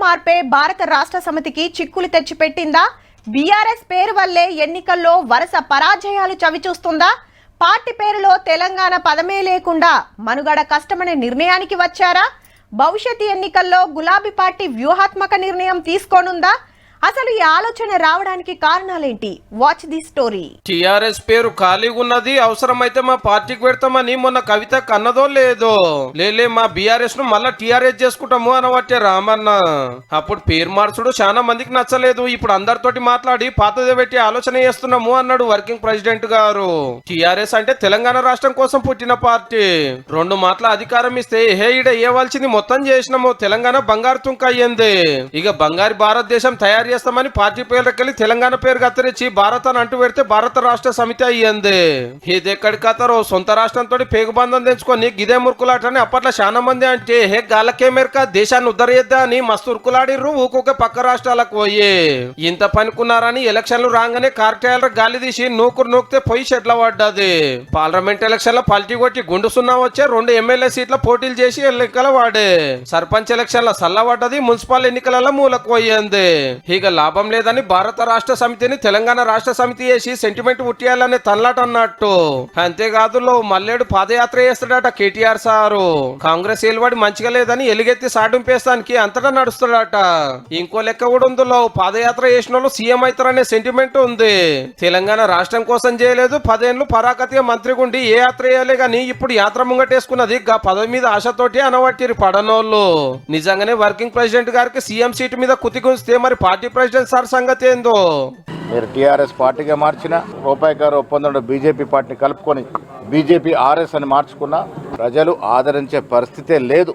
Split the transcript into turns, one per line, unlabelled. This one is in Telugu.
మార్పే భారత రాష్ట్ర సమితికి చిక్కులు తెచ్చిపెట్టిందా? బీఆర్ఎస్ పేరు వల్లే ఎన్నికల్లో వరుస పరాజయాలు చవిచూస్తుందా? పార్టీ పేరులో తెలంగాణ పదమే లేకుండా మనుగడ కష్టమనే నిర్ణయానికి వచ్చారా? భవిష్యత్ ఎన్నికల్లో గులాబీ పార్టీ వ్యూహాత్మక నిర్ణయం తీసుకోనుందా? అసలు ఈ ఆలోచన రావడానికి కారణాలేంటి? Watch the story.
టిఆర్ఎస్ పేరు ఖాళీగా ఉన్నది, అవసరమైతే మా పార్టీకి పెడతామని మొన్న కవిత కన్నదో లేదో లేలే మా బీఆర్ఎస్ ను మళ్ళా టిఆర్ఎస్ చేసుకుంటాము అనవట్టే రామన్న. అప్పుడు పేరు మార్చుడు చాలా మందికి నచ్చలేదు. ఇప్పుడు అందరితోటి మాట్లాడి పాతదే పెట్టి ఆలోచన చేస్తున్నాము అన్నాడు వర్కింగ్ ప్రెసిడెంట్ గారు. టిఆర్ఎస్ అంటే తెలంగాణ రాష్ట్రం కోసం పుట్టిన పార్టీ. 2 మాటల అధికారం ఇస్తే ఈడ ఏవాల్సింది మొత్తం చేసినాము. తెలంగాణ బంగారు తుంక అయ్యింది. ఇక బంగారు భారతదేశం తయారు చేస్తామని పార్టీ పేరుకెళ్ళి తెలంగాణ పేరు కత్తిరించి భారత్ అని అంటూ పెడితే భారత రాష్ట్ర సమితి అయ్యింది. ఇది ఎక్కడి కథరో సొంత రాష్ట్రంతో పేగుబంధం తెంచుకొని గిదే మురుకులాటని అప్పట్లో చాలా మంది అంటే హే గాలకే మేరక దేశాన్ని ఉద్ధరేద్దా అని మస్తు ఉరుకులాడిర్రు. ఊకొక పక్క రాష్ట్రాలకు పోయి ఇంత పనుకున్నారని ఎలక్షన్లు రాగానే కార్యాలయ గాలి తీసి నూకితే పొయ్యి చెట్ల పడ్డది. పార్లమెంట్ ఎలక్షన్ లో పల్టీ కొట్టి గుండు సున్నా వచ్చే 2 ఎమ్మెల్యే సీట్ల పోటీలు చేసి ఎన్నికల వాడే. సర్పంచ్ ఎలక్షన్ లో సల్లబడ్డది. మున్సిపల్ ఎన్నికలలో మూలకు పోయింది. ఇక లాభం లేదని భారత రాష్ట్ర సమితిని తెలంగాణ రాష్ట్ర సమితి చేసి సెంటిమెంట్ ఉట్టియాలనే తనలాట అన్నట్టు. అంతేకాదు మల్లేడు పాదయాత్ర చేస్తాడట కేటీఆర్ సారు. కాంగ్రెస్ ఏలుబడి మంచిగా లేదని ఎలుగెత్తి సాటింపేస్తానికి అంతటా నడుస్తాడట. ఇంకో లెక్క కూడా ఉందో పాదయాత్ర చేసిన వాళ్ళు సీఎం అవుతారనే సెంటిమెంట్ ఉంది. తెలంగాణ రాష్ట్రం కోసం చేయలేదు, 10 ఏళ్లు పరాకతిగా మంత్రి గుండి ఏ యాత్ర చేయలే గాని ఇప్పుడు యాత్ర ముంగటేసుకున్నది గా పదవి మీద ఆశతోటి అనవట్టిరు పడనోళ్ళు. నిజంగానే వర్కింగ్ ప్రెసిడెంట్ గారికి సీఎం సీటు మీద కుతిగుంచితే మరి పార్టీ ప్రెసిడెంట్ సార్ సంగతి ఏందో.
మీరు టీఆర్ఎస్ పార్టీగా మార్చిన రూపాయి గారు ఒప్పందంలో బీజేపీ పార్టీని కలుపుకొని బీజేపీ ఆర్ఎస్ అని మార్చుకున్నా ప్రజలు ఆదరించే పరిస్థితే లేదు.